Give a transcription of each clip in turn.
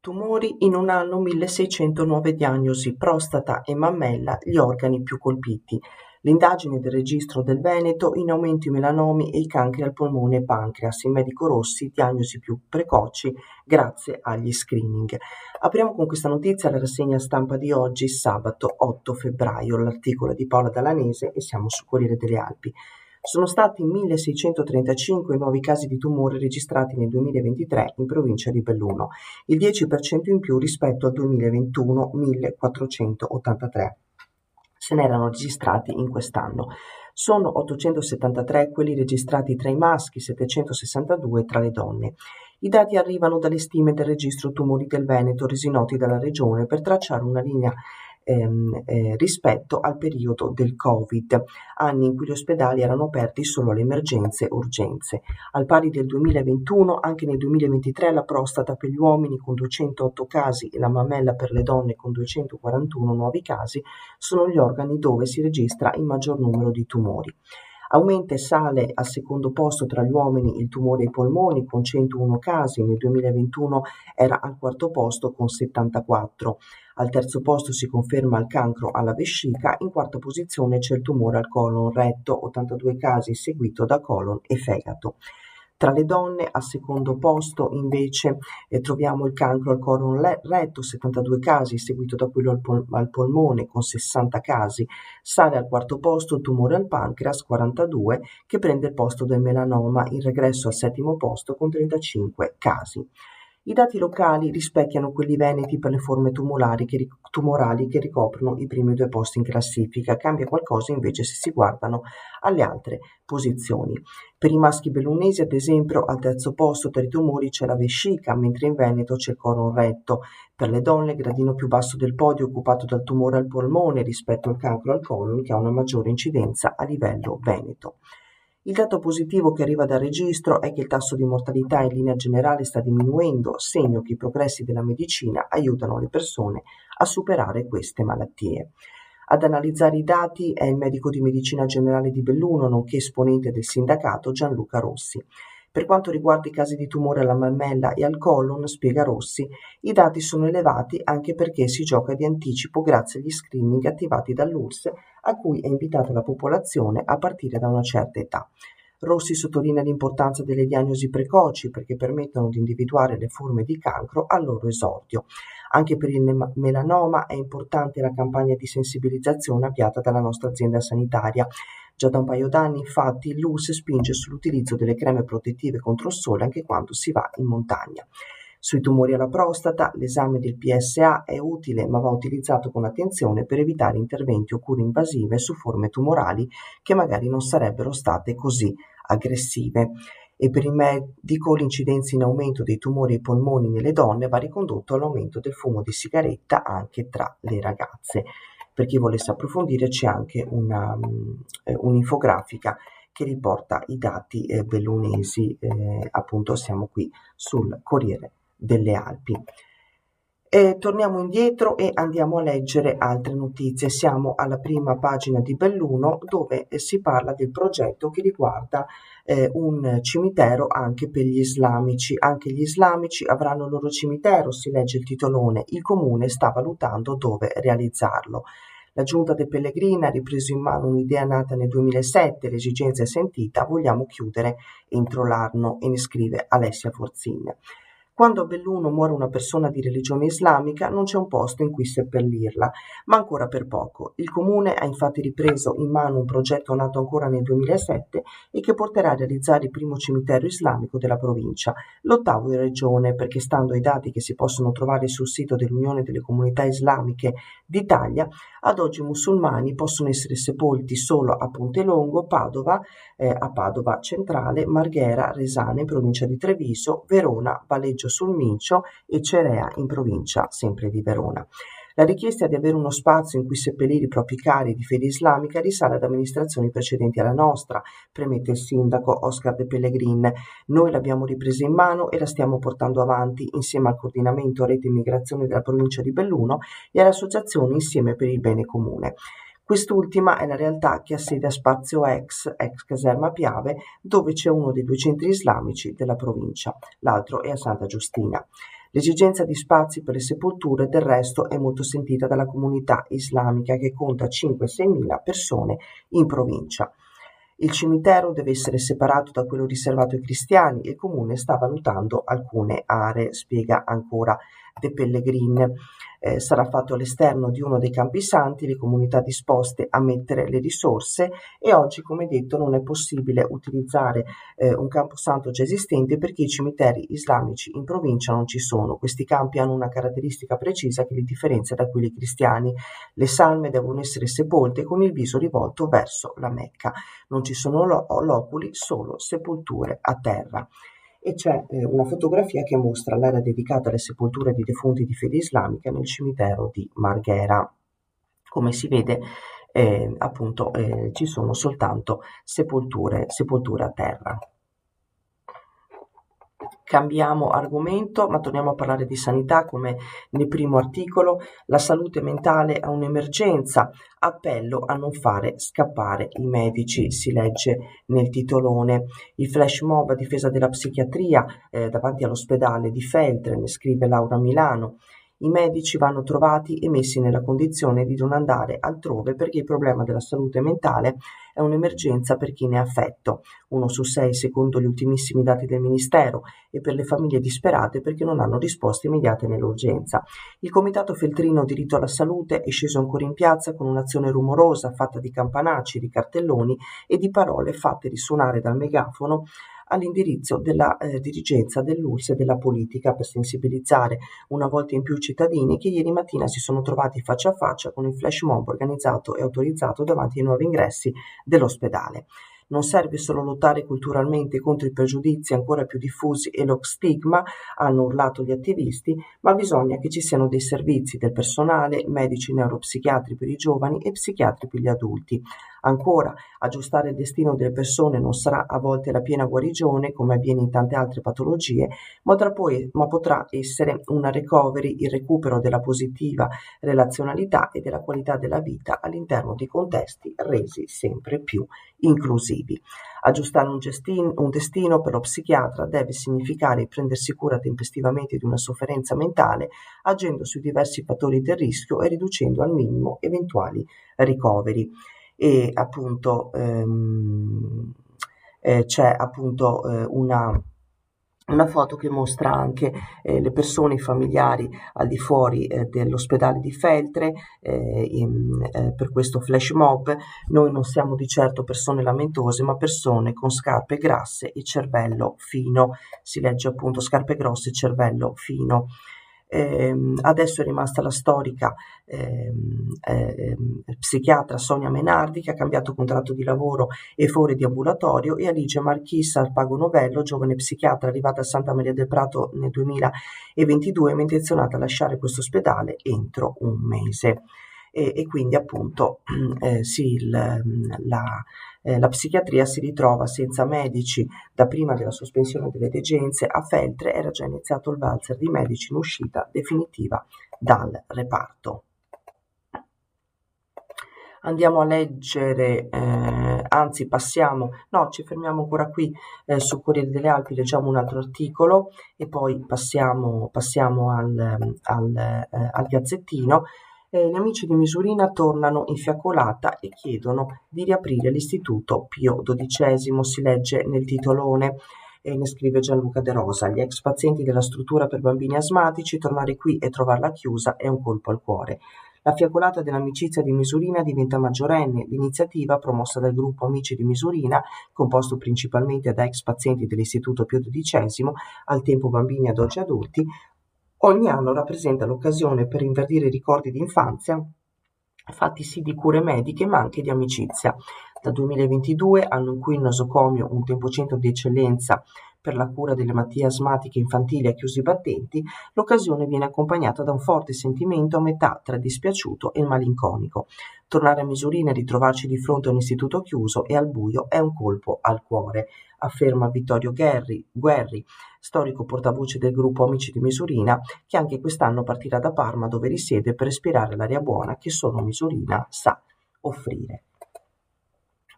Tumori in un anno 1600 nuove diagnosi, prostata e mammella gli organi più colpiti. L'indagine del registro del Veneto in aumento i melanomi e i cancri al polmone e pancreas, in medico Rossi, diagnosi più precoci grazie agli screening. Apriamo con questa notizia la rassegna stampa di oggi, sabato 8 febbraio, l'articolo di Paola Dalanese e siamo sul Corriere delle Alpi. Sono stati 1635 nuovi casi di tumore registrati nel 2023 in provincia di Belluno, il 10% in più rispetto al 2021, 1483. Se ne erano registrati in quest'anno. Sono 873 quelli registrati tra i maschi, 762 tra le donne. I dati arrivano dalle stime del registro tumori del Veneto resi noti dalla regione per tracciare una linea rispetto al periodo del Covid, anni in cui gli ospedali erano aperti solo alle emergenze e urgenze. Al pari del 2021, anche nel 2023 la prostata per gli uomini con 208 casi e la mammella per le donne con 241 nuovi casi sono gli organi dove si registra il maggior numero di tumori. Aumenta e sale al secondo posto tra gli uomini il tumore ai polmoni con 101 casi, nel 2021 era al quarto posto con 74. Al terzo posto si conferma il cancro alla vescica, in quarta posizione c'è il tumore al colon retto, 82 casi, seguito da colon e fegato. Tra le donne al secondo posto invece troviamo il cancro al colon retto, 72 casi, seguito da quello al polmone con 60 casi. Sale al quarto posto il tumore al pancreas, 42, che prende il posto del melanoma, in regresso al settimo posto con 35 casi. I dati locali rispecchiano quelli veneti per le forme tumorali che ricoprono i primi due posti in classifica. Cambia qualcosa invece se si guardano alle altre posizioni. Per i maschi bellunesi, ad esempio, al terzo posto per i tumori c'è la vescica, mentre in Veneto c'è il colon retto. Per le donne, il gradino più basso del podio è occupato dal tumore al polmone rispetto al cancro al colon, che ha una maggiore incidenza a livello veneto. Il dato positivo che arriva dal registro è che il tasso di mortalità in linea generale sta diminuendo, segno che i progressi della medicina aiutano le persone a superare queste malattie. Ad analizzare i dati è il medico di medicina generale di Belluno, nonché esponente del sindacato Gianluca Rossi. Per quanto riguarda i casi di tumore alla mammella e al colon, spiega Rossi, i dati sono elevati anche perché si gioca di anticipo grazie agli screening attivati dall'ULSS a cui è invitata la popolazione a partire da una certa età. Rossi sottolinea l'importanza delle diagnosi precoci perché permettono di individuare le forme di cancro al loro esordio. Anche per il melanoma è importante la campagna di sensibilizzazione avviata dalla nostra azienda sanitaria. Già da un paio d'anni, infatti, l'ULSS spinge sull'utilizzo delle creme protettive contro il sole anche quando si va in montagna. Sui tumori alla prostata, l'esame del PSA è utile ma va utilizzato con attenzione per evitare interventi o cure invasive su forme tumorali che magari non sarebbero state così aggressive. E per il medico l'incidenza in aumento dei tumori ai polmoni nelle donne va ricondotto all'aumento del fumo di sigaretta anche tra le ragazze. Per chi volesse approfondire c'è anche un'infografica che riporta i dati bellunesi, appunto siamo qui sul Corriere delle Alpi. Torniamo indietro e andiamo a leggere altre notizie. Siamo alla prima pagina di Belluno dove si parla del progetto che riguarda un cimitero anche per gli islamici. Anche gli islamici avranno il loro cimitero, si legge il titolone. Il comune sta valutando dove realizzarlo. La giunta dei Pellegrini ha ripreso in mano un'idea nata nel 2007, l'esigenza è sentita, vogliamo chiudere entro l'anno, e ne scrive Alessia Forzin. Quando a Belluno muore una persona di religione islamica non c'è un posto in cui seppellirla, ma ancora per poco. Il comune ha infatti ripreso in mano un progetto nato ancora nel 2007 e che porterà a realizzare il primo cimitero islamico della provincia, l'ottavo in regione, perché stando ai dati che si possono trovare sul sito dell'Unione delle Comunità Islamiche d'Italia, ad oggi i musulmani possono essere sepolti solo a Pontelongo, Padova, a Padova Centrale, Marghera, Resane in provincia di Treviso, Verona, Valeggio sul Mincio e Cerea in provincia sempre di Verona. La richiesta di avere uno spazio in cui seppellire i propri cari di fede islamica risale ad amministrazioni precedenti alla nostra, premette il sindaco Oscar De Pellegrin. Noi l'abbiamo ripresa in mano e la stiamo portando avanti insieme al coordinamento Rete Immigrazione della provincia di Belluno e all'associazione Insieme per il Bene Comune. Quest'ultima è la realtà che ha sede a Spazio ex Caserma Piave, dove c'è uno dei due centri islamici della provincia, l'altro è a Santa Giustina. L'esigenza di spazi per le sepolture del resto è molto sentita dalla comunità islamica che conta 5-6 mila persone in provincia. Il cimitero deve essere separato da quello riservato ai cristiani e il comune sta valutando alcune aree, spiega ancora De Pellegrin. Sarà fatto all'esterno di uno dei campi santi, le comunità disposte a mettere le risorse e oggi, come detto, non è possibile utilizzare un camposanto già esistente perché i cimiteri islamici in provincia non ci sono. Questi campi hanno una caratteristica precisa che li differenzia da quelli cristiani. Le salme devono essere sepolte con il viso rivolto verso la Mecca. Non ci sono loculi, solo sepolture a terra. E c'è una fotografia che mostra l'area dedicata alle sepolture di defunti di fede islamica nel cimitero di Marghera. Come si vede, appunto, ci sono soltanto sepolture a terra. Cambiamo argomento, ma torniamo a parlare di sanità come nel primo articolo. La salute mentale è un'emergenza, appello a non fare scappare i medici, si legge nel titolone. Il flash mob a difesa della psichiatria davanti all'ospedale di Feltre, ne scrive Laura Milano. I medici vanno trovati e messi nella condizione di non andare altrove perché il problema della salute mentale è un'emergenza per chi ne è affetto, 1 su 6 secondo gli ultimissimi dati del Ministero, e per le famiglie disperate perché non hanno risposte immediate nell'urgenza. Il Comitato Feltrino Diritto alla Salute è sceso ancora in piazza con un'azione rumorosa fatta di campanacci, di cartelloni e di parole fatte risuonare dal megafono all'indirizzo della dirigenza dell'ULSS e della politica per sensibilizzare una volta in più i cittadini che ieri mattina si sono trovati faccia a faccia con il flash mob organizzato e autorizzato davanti ai nuovi ingressi dell'ospedale. Non serve solo lottare culturalmente contro i pregiudizi ancora più diffusi e lo stigma, hanno urlato gli attivisti, ma bisogna che ci siano dei servizi del personale, medici neuropsichiatri per i giovani e psichiatri per gli adulti. Ancora, aggiustare il destino delle persone non sarà a volte la piena guarigione, come avviene in tante altre patologie, ma potrà essere una recovery, il recupero della positiva relazionalità e della qualità della vita all'interno di contesti resi sempre più inclusivi. Aggiustare un destino per lo psichiatra deve significare prendersi cura tempestivamente di una sofferenza mentale, agendo sui diversi fattori del rischio e riducendo al minimo eventuali ricoveri. E appunto c'è appunto una foto che mostra anche le persone, i familiari al di fuori dell'ospedale di Feltre per questo flash mob. Noi non siamo di certo persone lamentose, ma persone con scarpe grasse e cervello fino. Si legge appunto scarpe grosse e cervello fino. Adesso è rimasta la storica psichiatra Sonia Menardi, che ha cambiato contratto di lavoro e fore di ambulatorio, e Alice Marchissa al Pago Novello, giovane psichiatra arrivata a Santa Maria del Prato nel 2022, ma intenzionata a lasciare questo ospedale entro un mese. E quindi appunto la psichiatria si ritrova senza medici da prima della sospensione delle degenze. A Feltre era già iniziato il valzer di medici in uscita definitiva dal reparto. Andiamo a leggere, anzi ci fermiamo ancora qui sul Corriere delle Alpi, leggiamo un altro articolo e poi passiamo al Gazzettino. Gli amici di Misurina tornano in fiaccolata e chiedono di riaprire l'istituto Pio XII, si legge nel titolone. Ne scrive Gianluca De Rosa. Gli ex pazienti della struttura per bambini asmatici, tornare qui e trovarla chiusa è un colpo al cuore. La fiaccolata dell'amicizia di Misurina diventa maggiorenne. L'iniziativa, promossa dal gruppo Amici di Misurina, composto principalmente da ex pazienti dell'istituto Pio XII, al tempo bambini ad oggi adulti, ogni anno rappresenta l'occasione per rinverdire i ricordi di infanzia, fatti sì di cure mediche ma anche di amicizia. Dal 2022, anno in cui il nosocomio, un tempocentro di eccellenza per la cura delle malattie asmatiche infantili, ha chiuso i battenti, l'occasione viene accompagnata da un forte sentimento a metà tra dispiaciuto e malinconico. Tornare a Misurina e ritrovarci di fronte a un istituto chiuso e al buio è un colpo al cuore, afferma Vittorio Guerri, storico portavoce del gruppo Amici di Misurina, che anche quest'anno partirà da Parma, dove risiede, per respirare l'aria buona che solo Misurina sa offrire.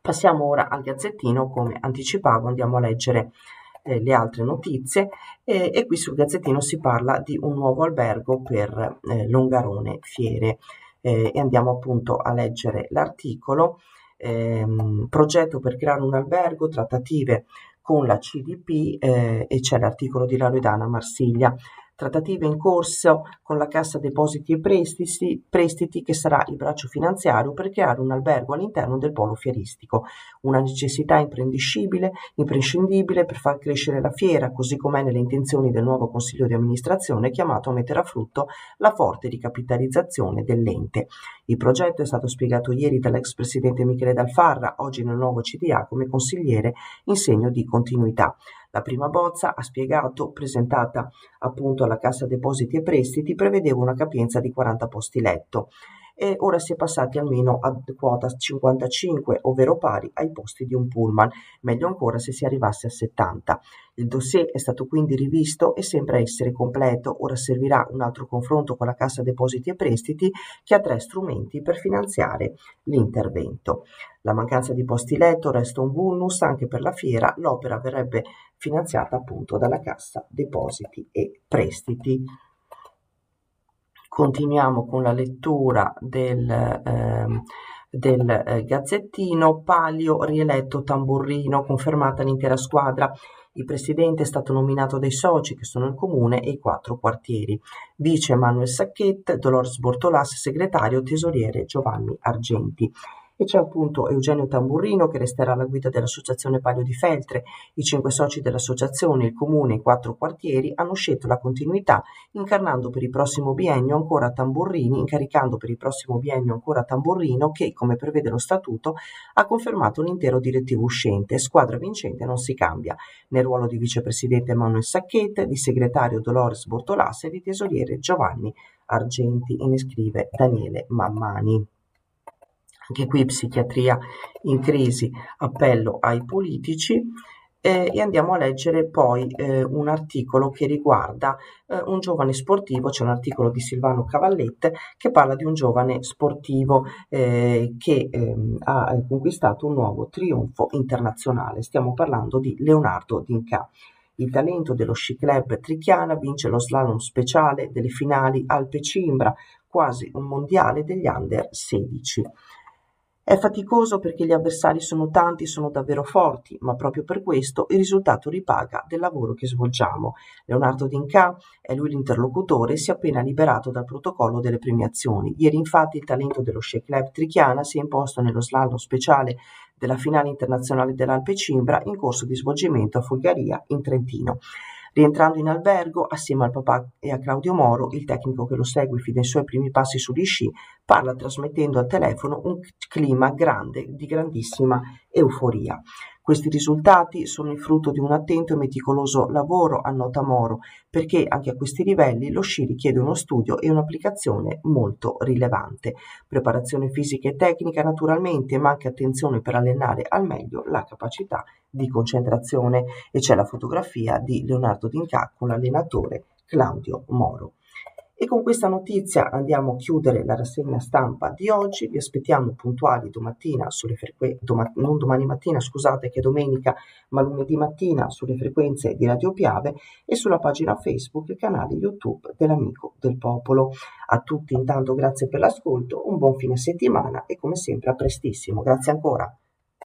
Passiamo ora al Gazzettino. Come anticipavo, andiamo a leggere le altre notizie e qui sul Gazzettino si parla di un nuovo albergo per Longarone Fiere e andiamo appunto a leggere l'articolo. Progetto per creare un albergo, trattative con la CDP e c'è l'articolo di Loredana Marsiglia. Trattative in corso con la Cassa Depositi e Prestiti che sarà il braccio finanziario per creare un albergo all'interno del polo fieristico, una necessità imprescindibile per far crescere la fiera, così com'è nelle intenzioni del nuovo Consiglio di amministrazione chiamato a mettere a frutto la forte ricapitalizzazione dell'ente. Il progetto è stato spiegato ieri dall'ex presidente Michele Dalfarra, oggi nel nuovo CDA come consigliere in segno di continuità. La prima bozza, ha spiegato, presentata appunto alla Cassa Depositi e Prestiti, prevedeva una capienza di 40 posti letto e ora si è passati almeno a quota 55, ovvero pari ai posti di un pullman, meglio ancora se si arrivasse a 70. Il dossier è stato quindi rivisto e sembra essere completo, ora servirà un altro confronto con la Cassa Depositi e Prestiti che ha 3 strumenti per finanziare l'intervento. La mancanza di posti letto resta un vulnus anche per la fiera, l'opera verrebbe finanziata appunto dalla Cassa Depositi e Prestiti. Continuiamo con la lettura del Gazzettino. Palio rieletto Tamburrino, confermata l'intera squadra. Il presidente è stato nominato dai soci che sono il comune e i 4 quartieri. Vice Manuel Sacchet, Dolores Bortolas, segretario, tesoriere Giovanni Argenti. E c'è appunto Eugenio Tamburrino che resterà alla guida dell'associazione Palio di Feltre. I 5 soci dell'associazione, il comune e i 4 quartieri hanno scelto la continuità incaricando per il prossimo biennio ancora Tamburrino che, come prevede lo statuto, ha confermato l'intero direttivo uscente. Squadra vincente non si cambia. Nel ruolo di vicepresidente Manuel Sacchet, di segretario Dolores Bortolas e di tesoriere Giovanni Argenti, e ne scrive Daniele Mammani. Anche qui psichiatria in crisi, appello ai politici. E andiamo a leggere poi un articolo che riguarda un giovane sportivo. C'è un articolo di Silvano Cavallet che parla di un giovane sportivo che ha conquistato un nuovo trionfo internazionale. Stiamo parlando di Leonardo D'Inca. Il talento dello sci club Trichiana vince lo slalom speciale delle finali Alpe Cimbra, quasi un mondiale degli under 16. È faticoso perché gli avversari sono tanti, sono davvero forti, ma proprio per questo il risultato ripaga del lavoro che svolgiamo. Leonardo D'Inca è lui l'interlocutore e si è appena liberato dal protocollo delle premiazioni. Ieri infatti il talento dello sci club Trichiana si è imposto nello slalom speciale della finale internazionale dell'Alpe Cimbra in corso di svolgimento a Folgaria in Trentino. Rientrando in albergo, assieme al papà e a Claudio Moro, il tecnico che lo segue fin dai suoi primi passi sugli sci, parla trasmettendo al telefono un clima grande, di grandissima euforia. Questi risultati sono il frutto di un attento e meticoloso lavoro, annota Moro, perché anche a questi livelli lo sci richiede uno studio e un'applicazione molto rilevante. Preparazione fisica e tecnica naturalmente, ma anche attenzione per allenare al meglio la capacità di concentrazione. E c'è la fotografia di Leonardo D'Inca con l'allenatore Claudio Moro. E con questa notizia andiamo a chiudere la rassegna stampa di oggi. Vi aspettiamo puntuali domattina non domani mattina, scusate, che è domenica, ma lunedì mattina sulle frequenze di Radio Piave e sulla pagina Facebook e canale YouTube dell'Amico del Popolo. A tutti intanto grazie per l'ascolto, un buon fine settimana e come sempre a prestissimo. Grazie ancora.